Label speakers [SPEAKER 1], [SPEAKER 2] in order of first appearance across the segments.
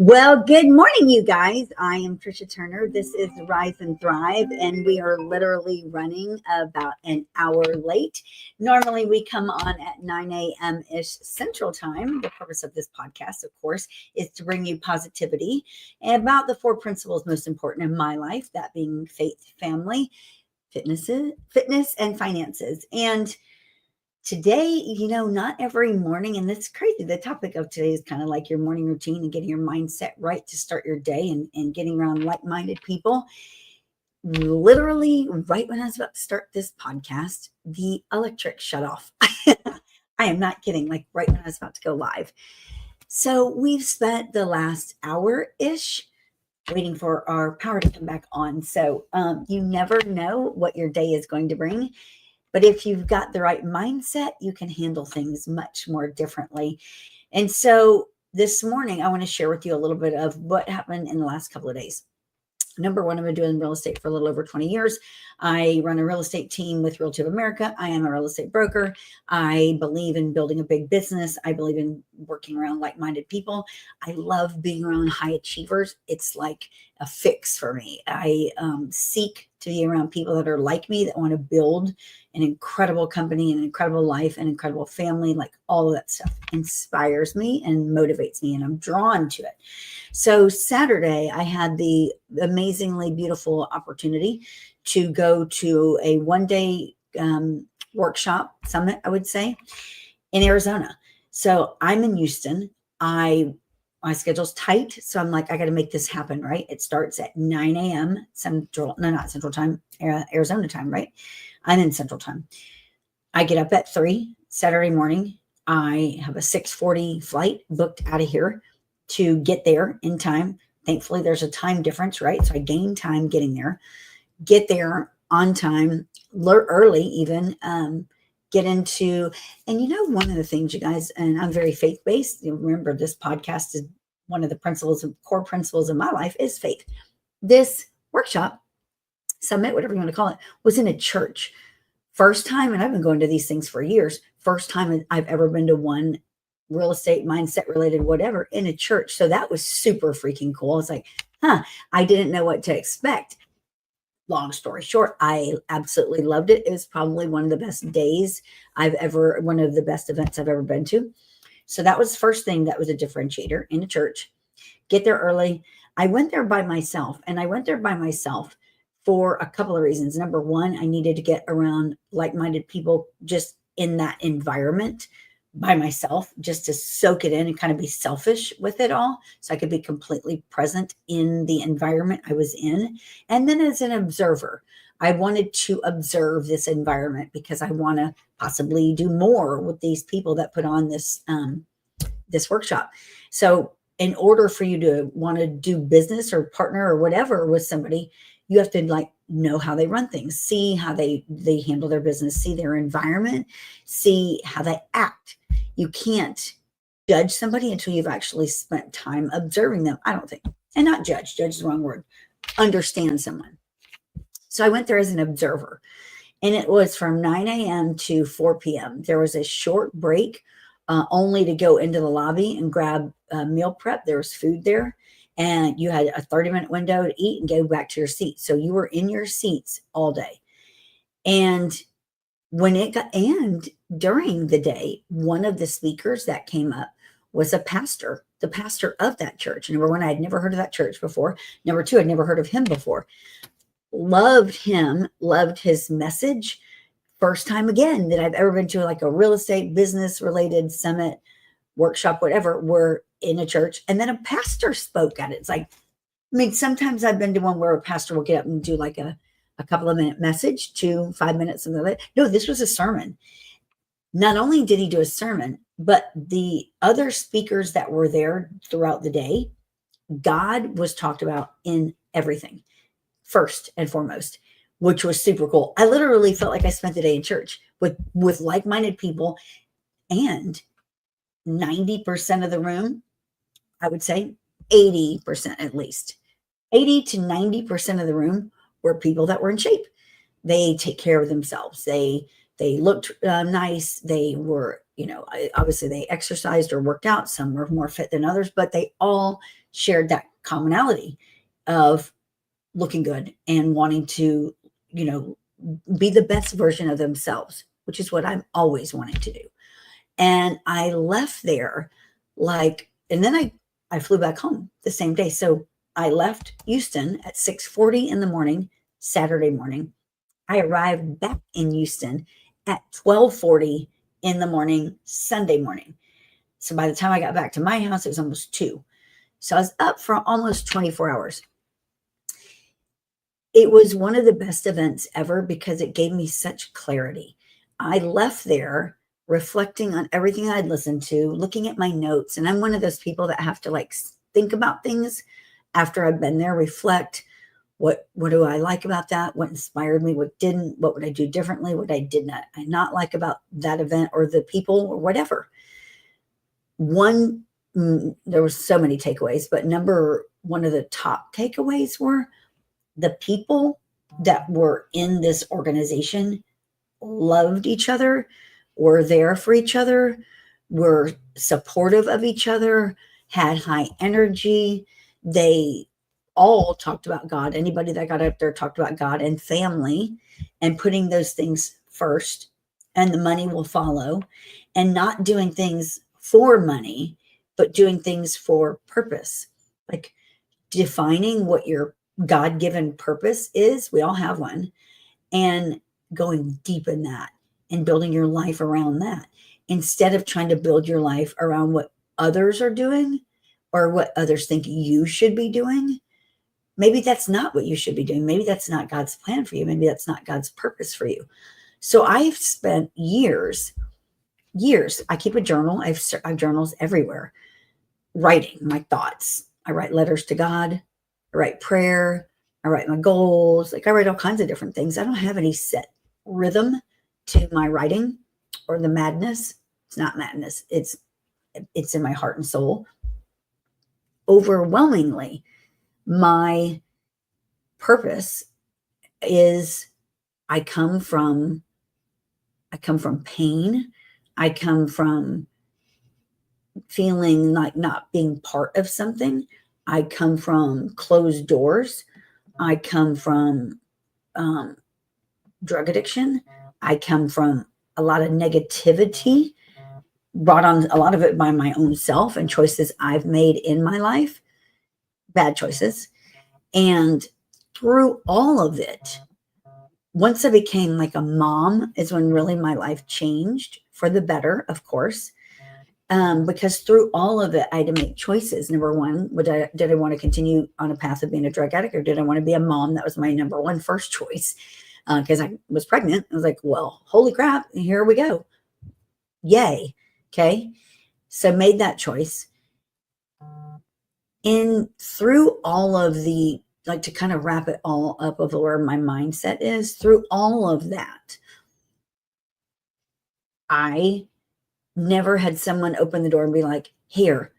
[SPEAKER 1] Well, good morning, you guys. I am Tricia Turner. This is Rise and Thrive, and we are literally running about an hour late. Normally, we come on at 9 a.m. ish Central Time. The purpose of this podcast, of course, is to bring you positivity about the four principles most important in my life, that being faith, family, fitness, and finances. And today, not every morning, and that's crazy. The topic of today is kind of like your morning routine and getting your mindset right to start your day and getting around like-minded people. Literally, right when I was about to start this podcast, the electric shut off. I am not kidding, like right when I was about to go live. So we've spent the last hour-ish waiting for our power to come back on. So you never know what your day is going to bring. But if you've got the right mindset, you can handle things much more differently. And so this morning, I want to share with you a little bit of what happened in the last couple of days. Number one, I've been doing real estate for a little over 20 years. I run a real estate team with Realty of America. I am a real estate broker. I believe in building a big business. I believe in working around like-minded people. I love being around high achievers. It's like a fix for me. I seek to be around people that are like me, that want to build an incredible company, an incredible life, an incredible family. Like all of that stuff inspires me and motivates me, and I'm drawn to it. So Saturday, I had the amazingly beautiful opportunity to go to a one-day workshop summit, I would say, in Arizona. So I'm in Houston. My schedule's tight, so I'm like, I got to make this happen, right? It starts at 9 a.m. Not Central Time, Arizona time, right? I'm in Central Time. I get up at 3 Saturday morning. I have a 6:40 flight booked out of here to get there in time. Thankfully, there's a time difference, right? So I gain time getting there, get there on time, early even, get into, and one of the things, you guys, and I'm very faith-based. Remember, this podcast is one of the core principles of my life is faith. This workshop, summit, whatever you want to call it, was in a church. First time, and I've been going to these things for years, first time I've ever been to one real estate, mindset related, whatever, in a church. So that was super freaking cool. I was like, I didn't know what to expect. Long story short, I absolutely loved it. It was probably one of the best days one of the best events I've ever been to. So that was the first thing that was a differentiator in a church. Get there early. I went there by myself, and I went there by myself for a couple of reasons. Number one, I needed to get around like-minded people just in that environment by myself, just to soak it in and kind of be selfish with it all, so I could be completely present in the environment I was in. And then as an observer, I wanted to observe this environment because I want to possibly do more with these people that put on this workshop. So in order for you to want to do business or partner or whatever with somebody, you have to know how they run things, see how they handle their business, see their environment, see how they act. You can't judge somebody until you've actually spent time observing them, I don't think. And not judge is the wrong word. Understand someone. So I went there as an observer, and it was from 9 a.m. to 4 p.m. There was a short break only to go into the lobby and grab meal prep. There was food there, and you had a 30-minute window to eat and go back to your seat. So you were in your seats all day. And during the day, one of the speakers that came up was the pastor of that church. Number one, I had never heard of that church before. Number two, I'd never heard of him before. Loved him, loved his message. First time again that I've ever been to like a real estate business related summit, workshop, whatever, we're in a church. And then a pastor spoke at it. It's like, sometimes I've been to one where a pastor will get up and do like a couple of minute message, 5 minutes, something like that. No, this was a sermon. Not only did he do a sermon, but the other speakers that were there throughout the day, God was talked about in everything, first and foremost, which was super cool. I literally felt like I spent the day in church with like-minded people, and 90% of the room, I would say 80% at least, 80 to 90% of the room were people that were in shape. They take care of themselves. They looked nice. They were, obviously they exercised or worked out. Some were more fit than others, but they all shared that commonality of looking good and wanting to, be the best version of themselves, which is what I'm always wanting to do. And I left there and then I flew back home the same day. So I left Houston at 6:40 in the morning, Saturday morning. I arrived back in Houston at 12:40 in the morning, Sunday morning. So by the time I got back to my house, it was almost 2. So I was up for almost 24 hours. It was one of the best events ever because it gave me such clarity. I left there reflecting on everything I'd listened to, looking at my notes. And I'm one of those people that have to think about things after I've been there, reflect. What do I like about that? What inspired me? What didn't? What would I do differently? What I did not like about that event or the people or whatever. There were so many takeaways, but one of the top takeaways were the people that were in this organization loved each other, were there for each other, were supportive of each other, had high energy. They all talked about God. Anybody that got up there talked about God and family and putting those things first, and the money will follow, and not doing things for money, but doing things for purpose, like defining what your God-given purpose is. We all have one, and going deep in that and building your life around that instead of trying to build your life around what others are doing or what others think you should be doing. Maybe that's not what you should be doing. Maybe that's not God's plan for you. Maybe that's not God's purpose for you. So I've spent years, I keep a journal. I have journals everywhere, writing my thoughts. I write letters to God. I write prayer. I write my goals. I write all kinds of different things. I don't have any set rhythm to my writing or the madness. It's not madness. It's in my heart and soul. Overwhelmingly, my purpose is I come from pain. I come from feeling like not being part of something. I come from closed doors. I come from drug addiction. I come from a lot of negativity, brought on a lot of it by my own self and choices I've made in my life, bad choices. And through all of it, once I became like a mom is when really my life changed for the better, of course. Because through all of it, I had to make choices. Number one, did I want to continue on a path of being a drug addict, or did I want to be a mom? That was my number one first choice. Because I was pregnant. I was like, well, holy crap, here we go. Yay. Okay. So made that choice. And through all of the, to kind of wrap it all up of where my mindset is, through all of that, I never had someone open the door and be like, here,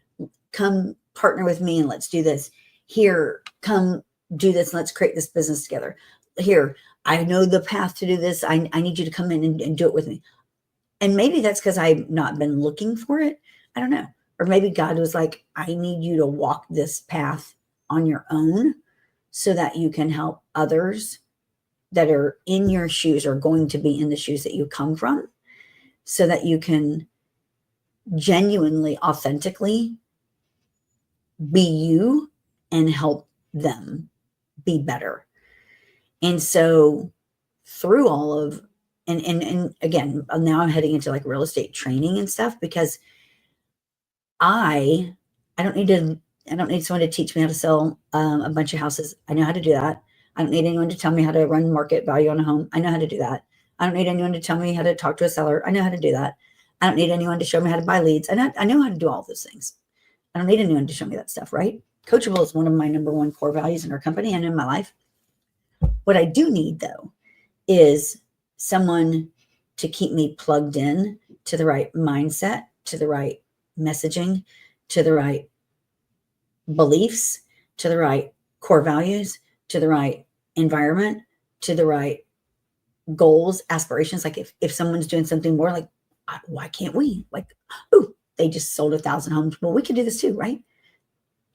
[SPEAKER 1] come partner with me and let's do this. Here, come do this. And let's create this business together. Here, I know the path to do this. I need you to come in and do it with me. And maybe that's because I've not been looking for it. I don't know. Or maybe God was like, I need you to walk this path on your own so that you can help others that are in your shoes or going to be in the shoes that you come from, so that you can genuinely, authentically be you and help them be better. And so through all of, and again, now I'm heading into like real estate training and stuff, because I don't need someone to teach me how to sell a bunch of houses. I know how to do that. I don't need anyone to tell me how to run market value on a home. I know how to do that. I don't need anyone to tell me how to talk to a seller. I know how to do that. I don't need anyone to show me how to buy leads. I know how to do all those things. I don't need anyone to show me that stuff, right? Coachable is one of my number one core values in our company and in my life. What I do need, though, is someone to keep me plugged in to the right mindset, to the right messaging, to the right beliefs, to the right core values, to the right environment, to the right goals, aspirations. Like if someone's doing something more, like, why can't we? Like, oh, they just sold 1,000 homes. Well, we can do this too, right?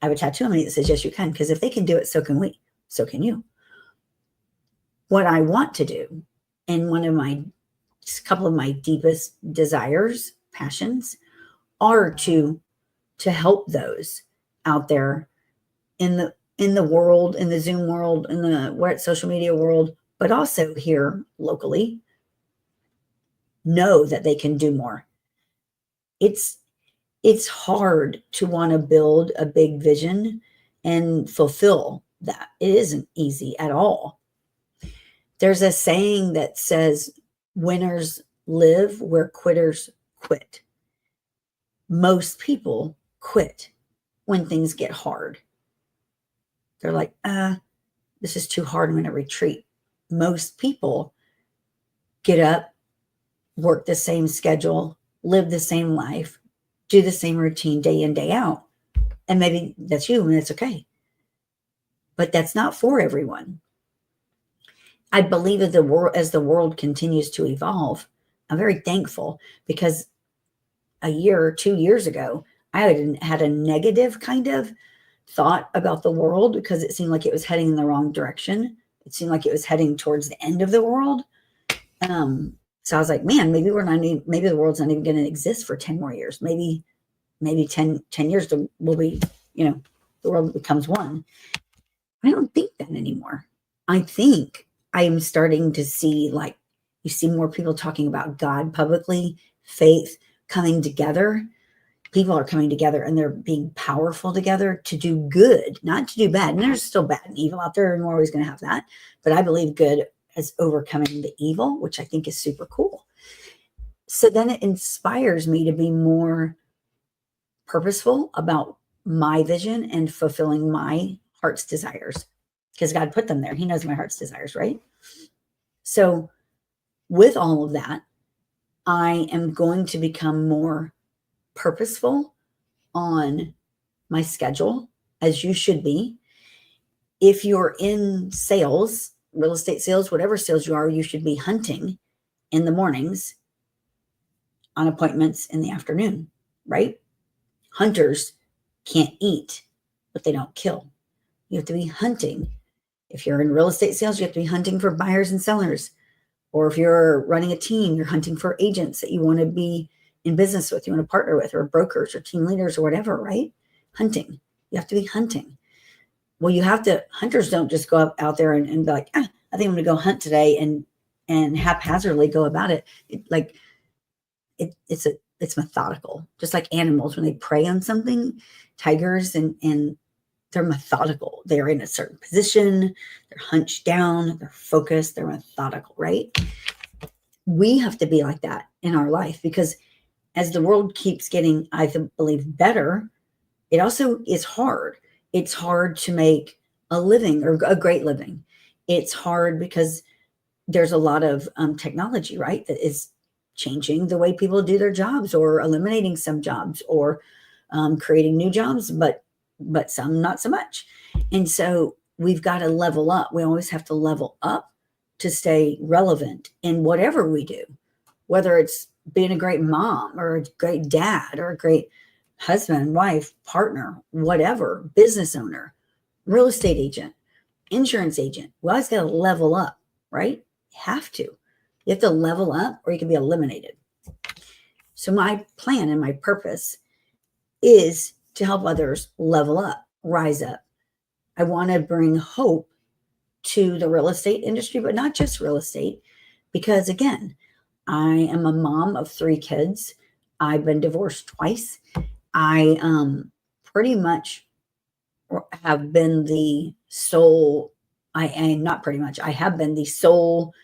[SPEAKER 1] I have a tattoo on me that says, yes, you can. Because if they can do it, so can we. So can you. What I want to do, and couple of my deepest desires, passions, are to help those out there in the world, in the Zoom world, in the social media world, but also here locally, know that they can do more. It's hard to want to build a big vision and fulfill that. It isn't easy at all. There's a saying that says, winners live where quitters quit. Most people quit when things get hard. They're like, this is too hard. I'm going to retreat. Most people get up, work the same schedule, live the same life, do the same routine day in, day out. And maybe that's you and it's okay. But that's not for everyone. I believe that as the world continues to evolve, I'm very thankful, because a year or 2 years ago, I had a negative kind of thought about the world, because it seemed like it was heading in the wrong direction. It seemed like it was heading towards the end of the world. So I was like, man, maybe the world's not even going to exist for 10 more years. Maybe 10 years will be, the world becomes one. I don't think that anymore. I think I am starting to see, like, you see more people talking about God publicly, faith coming together. People are coming together and they're being powerful together to do good, not to do bad. And there's still bad and evil out there, and we're always going to have that. But I believe good is overcoming the evil, which I think is super cool. So then it inspires me to be more purposeful about my vision and fulfilling my heart's desires, because God put them there. He knows my heart's desires, right? So with all of that, I am going to become more purposeful on my schedule, as you should be. If you're in sales, real estate sales, whatever sales you are, you should be hunting in the mornings, on appointments in the afternoon, right? Hunters can't eat what they don't kill. You have to be hunting. If you're in real estate sales, you have to be hunting for buyers and sellers. Or if you're running a team, you're hunting for agents that you want to be in business with, you want to partner with, or brokers or team leaders or whatever, right? Hunting. You have to be hunting. Well, hunters don't just go out there and be like, I think I'm going to go hunt today and haphazardly go about it. It's methodical, just like animals when they prey on something. Tigers and they're methodical. They're in a certain position. They're hunched down. They're focused. They're methodical, right? We have to be like that in our life, because as the world keeps getting, I believe, better, it also is hard. It's hard to make a living, or a great living. It's hard because there's a lot of technology, right, that is changing the way people do their jobs, or eliminating some jobs, or creating new jobs, but some not so much. And so we've got to level up. We always have to level up to stay relevant in whatever we do, whether it's being a great mom or a great dad or a great husband, wife, partner, whatever, business owner, real estate agent, insurance agent. We always got to level up, right? You have to. You have to level up, or you can be eliminated. So my plan and my purpose is to help others level up, rise up. I want to bring hope to the real estate industry, but not just real estate, because again, I am a mom of 3 kids. I've been divorced twice. I pretty much have been the sole, I have been the sole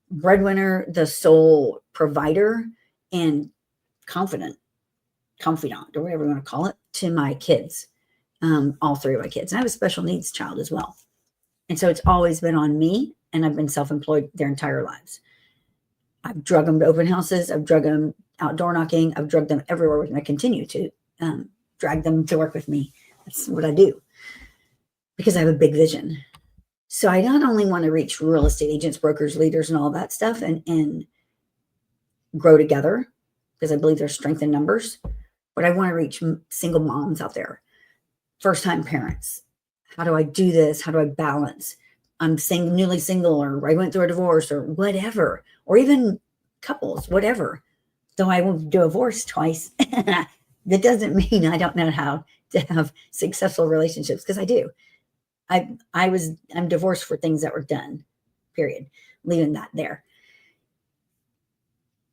[SPEAKER 1] breadwinner, the sole provider, and confidant, or whatever you want to call it, to my kids, all 3 of my kids. And I have a special needs child as well. And so it's always been on me, and I've been self-employed their entire lives. I've drug them to open houses. I've drug them outdoor knocking. I've drugged them everywhere with me. I continue to drag them to work with me. That's what I do, because I have a big vision. So I not only want to reach real estate agents, brokers, leaders, and all that stuff, and grow together, because I believe there's strength in numbers, but I want to reach single moms out there. first-time parents. How do I do this? How do I balance? I'm newly single, or I went through a divorce, or whatever, or even couples, whatever. Though I won't divorce twice, that doesn't mean I don't know how to have successful relationships, because I do. I'm divorced for things that were done, period. Leaving that there.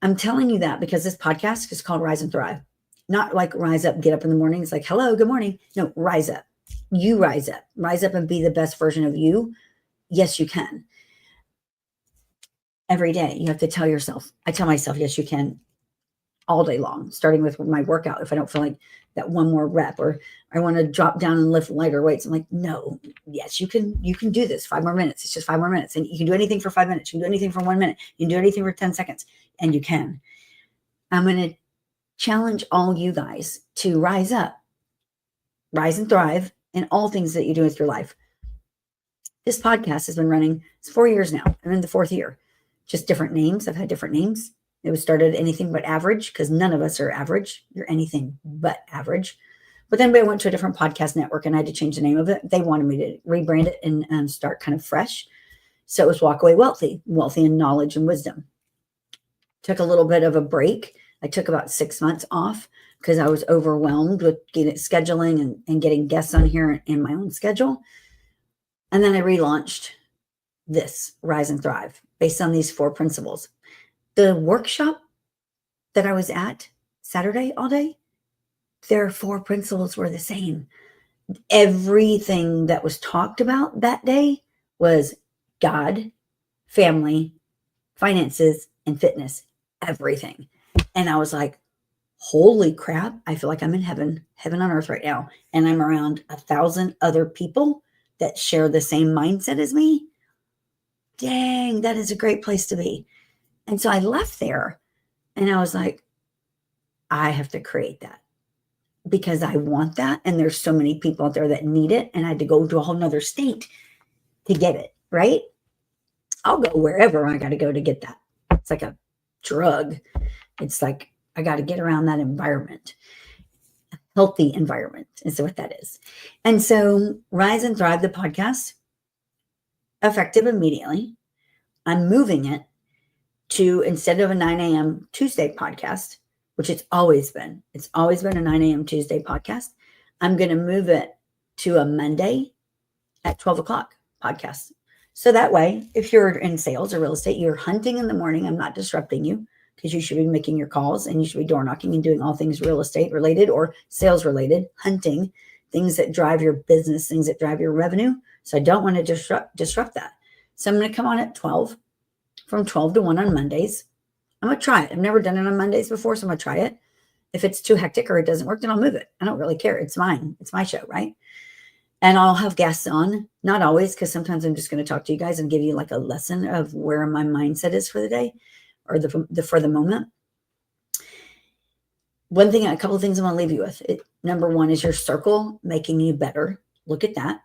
[SPEAKER 1] I'm telling you that because this podcast is called Rise and Thrive. Not like rise up, get up in the morning. It's like, hello, good morning. No, rise up. You rise up. Rise up and be the best version of you. Yes, you can. Every day, you have to tell yourself. I tell myself, yes, you can, all day long, starting with my workout. If I don't feel like that one more rep, or I want to drop down and lift lighter weights, I'm like, no, yes, you can do this. 5 more minutes. It's just 5 more minutes. And you can do anything for 5 minutes. You can do anything for 1 minute. You can do anything for 10 seconds. And you can. I'm going to challenge all you guys to rise up, rise and thrive in all things that you do with your life. This podcast has been running, it's 4 years now. I'm in the 4th year. Just different names. I've had different names. It was started anything but average, because none of us are average. You're anything but average. But then I went to a different podcast network and I had to change the name of it. They wanted me to rebrand it and start kind of fresh. So it was Walk Away Wealthy, wealthy in knowledge and wisdom. Took a little bit of a break. I took about 6 months off because I was overwhelmed with scheduling and getting guests on here in my own schedule. And then I relaunched this Rise and Thrive based on these 4 principles. The workshop that I was at Saturday all day, their 4 principles were the same. Everything that was talked about that day was God, family, finances, and fitness. Everything. And I was like, holy crap, I feel like I'm in heaven on earth right now. And I'm around 1,000 other people that share the same mindset as me. Dang, that is a great place to be. And so I left there and I was like, I have to create that because I want that. And there's so many people out there that need it. And I had to go to a whole nother state to get it, right? I'll go wherever I got to go to get that. It's like a drug. It's like, I got to get around that environment. A healthy environment is what that is. And so Rise and Thrive, the podcast, effective immediately. I'm moving it to, instead of a 9 a.m. Tuesday podcast, which it's always been a 9 a.m. Tuesday podcast. I'm going to move it to a Monday at 12 o'clock podcast. So that way, if you're in sales or real estate, you're hunting in the morning. I'm not disrupting you because you should be making your calls and you should be door knocking and doing all things real estate related or sales related, hunting, things that drive your business, things that drive your revenue. So I don't want to disrupt that. So I'm going to come on at 12, from 12 to 1 on Mondays. I'm going to try it. I've never done it on Mondays before, so I'm going to try it. If it's too hectic or it doesn't work, then I'll move it. I don't really care. It's mine. It's my show, right? And I'll have guests on, not always, because sometimes I'm just going to talk to you guys and give you like a lesson of where my mindset is for the day or for the moment. A couple of things I'm going to leave you with. Number 1 is your circle making you better. Look at that.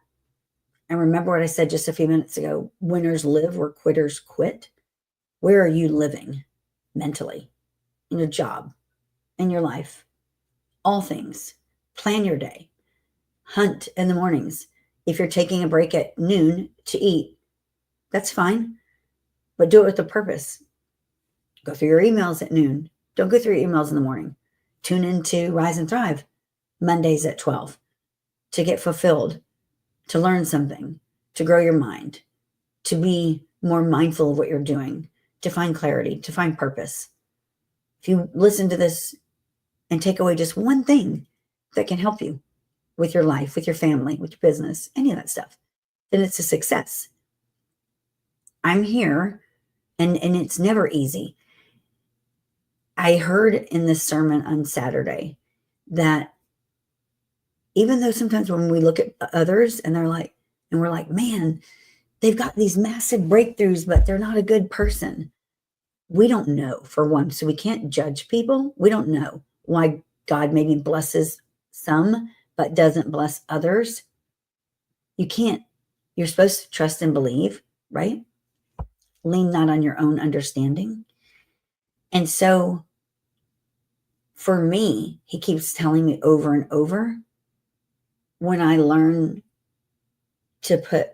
[SPEAKER 1] And remember what I said just a few minutes ago. Winners live where quitters quit. Where are you living mentally, in your job, in your life? All things. Plan your day. Hunt in the mornings. If you're taking a break at noon to eat, that's fine, but do it with a purpose. Go through your emails at noon. Don't go through your emails in the morning. Tune into Rise and Thrive Mondays at 12 to get fulfilled, to learn something, to grow your mind, to be more mindful of what you're doing, to find clarity, to find purpose. If you listen to this and take away just one thing that can help you with your life, with your family, with your business, any of that stuff, then it's a success. I'm here, and it's never easy. I heard in this sermon on Saturday that even though sometimes when we look at others and we're like, man, they've got these massive breakthroughs, but they're not a good person. We don't know, for one, so we can't judge people. We don't know why God maybe blesses some but doesn't bless others. You can't. You're supposed to trust and believe, right? Lean not on your own understanding. And so for me, he keeps telling me over and over, when I learn to put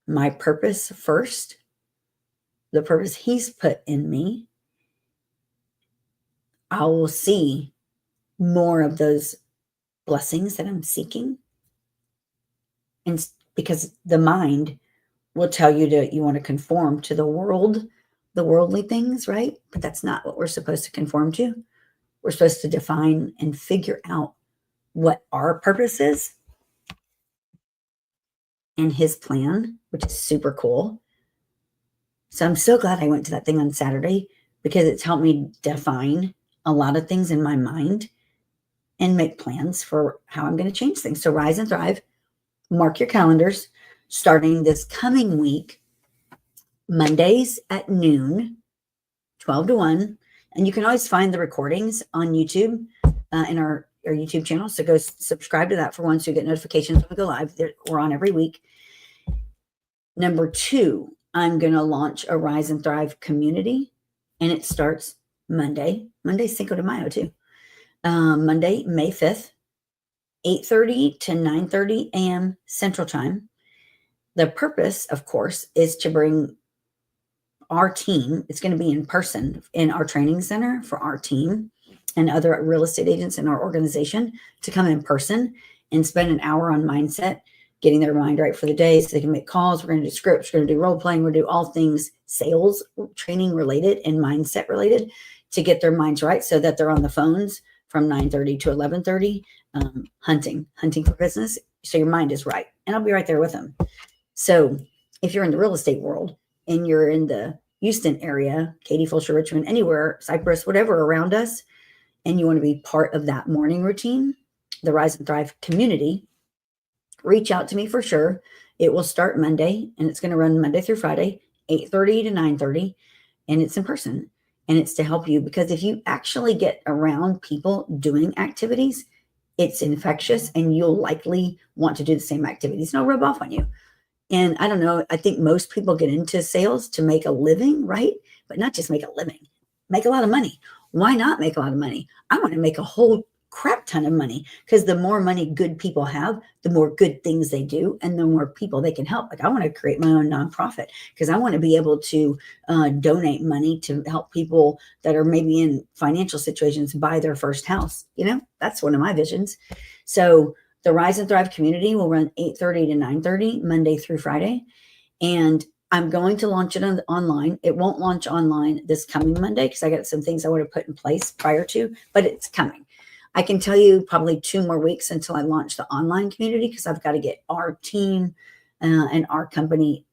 [SPEAKER 1] my purpose first, the purpose He's put in me, I will see more of those blessings that I'm seeking. And because the mind will tell you you want to conform to the world, the worldly things, right? But that's not what we're supposed to conform to. We're supposed to define and figure out what our purpose is and His plan, which is super cool. So I'm so glad I went to that thing on Saturday because it's helped me define a lot of things in my mind and make plans for how I'm going to change things. So Rise and Thrive, mark your calendars, starting this coming week, Mondays at noon, 12 to 1. And you can always find the recordings on YouTube in our YouTube channel. So go subscribe to that for once you get notifications when we go live. We're on every week. Number 2, I'm going to launch a Rise and Thrive community, and it starts Monday. Monday's Cinco de Mayo too. Monday, May 5th, 8:30 to 9:30 a.m. Central Time. The purpose, of course, is to bring our team. It's going to be in person in our training center for our team and other real estate agents in our organization to come in person and spend an hour on mindset, getting their mind right for the day so they can make calls. We're going to do scripts. We're going to do role playing. We're going to do all things sales training related and mindset related to get their minds right so that they're on the phones from 9:30 to 11:30, hunting for business. So your mind is right. And I'll be right there with them. So if you're in the real estate world and you're in the Houston area, Katy, Fulshear, Richmond, anywhere, Cypress, whatever around us, and you want to be part of that morning routine, the Rise and Thrive community, reach out to me for sure. It will start Monday and it's going to run Monday through Friday, 8:30 to 9:30, and it's in person. And it's to help you because if you actually get around people doing activities, it's infectious and you'll likely want to do the same activities and it'll rub off on you. And I don't know, I think most people get into sales to make a living, right? But not just make a living, make a lot of money. Why not make a lot of money? I want to make a whole crap ton of money because the more money good people have, the more good things they do and the more people they can help. Like I want to create my own nonprofit because I want to be able to donate money to help people that are maybe in financial situations buy their first house. You know, that's one of my visions. So the Rise and Thrive community will run 8:30 to 9:30 Monday through Friday. And I'm going to launch it online. It won't launch online this coming Monday because I got some things I want to put in place prior to, but it's coming. I can tell you probably 2 more weeks until I launch the online community because I've got to get our team and our company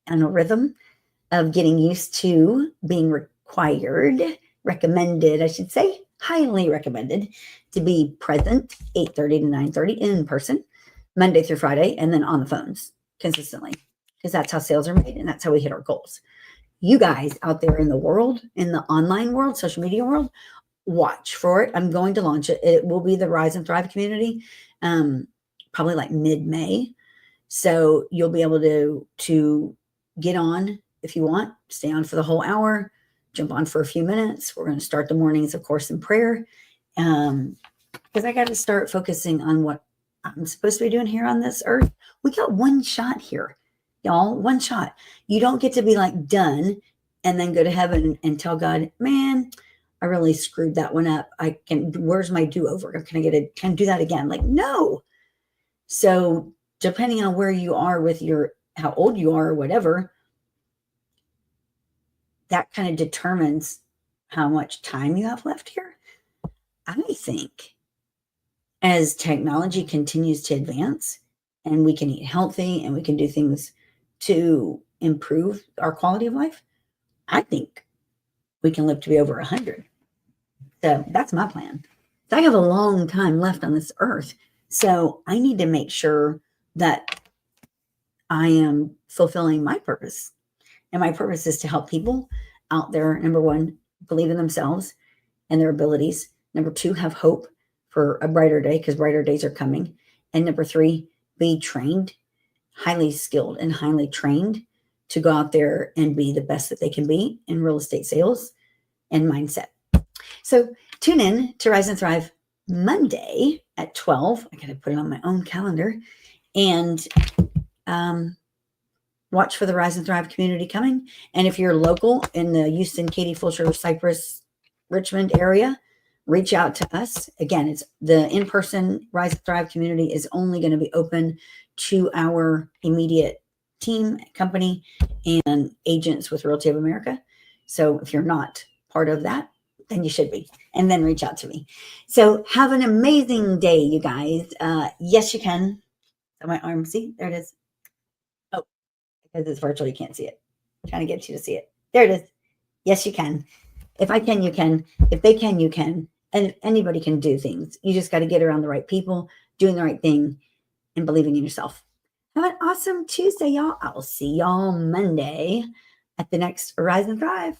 [SPEAKER 1] on a rhythm of getting used to being recommended, I should say, highly recommended to be present 8:30 to 9:30 in person, Monday through Friday, and then on the phones consistently because that's how sales are made and that's how we hit our goals. You guys out there in the world, in the online world, social media world, watch for it. I'm going to launch it. It will be the Rise and Thrive community, probably like mid-May. So you'll be able to get on if you want, stay on for the whole hour, jump on for a few minutes. We're going to start the mornings, of course, in prayer. Because I got to start focusing on what I'm supposed to be doing here on this earth. We got one shot here, y'all, one shot. You don't get to be like done and then go to heaven and tell God, man, I really screwed that one up. Where's my do-over? Can I do that again? Like, no. So depending on where you are with how old you are or whatever, that kind of determines how much time you have left here. I think as technology continues to advance and we can eat healthy and we can do things to improve our quality of life, I think we can live to be over 100. So that's my plan. So I have a long time left on this earth. So I need to make sure that I am fulfilling my purpose. And my purpose is to help people out there, number 1, believe in themselves and their abilities. Number 2, have hope for a brighter day because brighter days are coming. And number 3, be trained, highly skilled and highly trained to go out there and be the best that they can be in real estate sales and mindset. So tune in to Rise and Thrive Monday at 12. I got to put it on my own calendar and watch for the Rise and Thrive community coming. And if you're local in the Houston, Katy, Fulshear, Cypress, Richmond area, reach out to us. Again, it's the in-person Rise and Thrive community is only going to be open to our immediate team, company, and agents with Realty of America. So if you're not part of that, then you should be. And then reach out to me. So have an amazing day, you guys. Yes, you can. So my arm, see, there it is. Oh, because it's virtual, you can't see it. I'm trying to get you to see it. There it is. Yes, you can. If I can, you can. If they can, you can. And anybody can do things. You just got to get around the right people, doing the right thing, and believing in yourself. Have an awesome Tuesday, y'all. I will see y'all Monday at the next Rise and Thrive.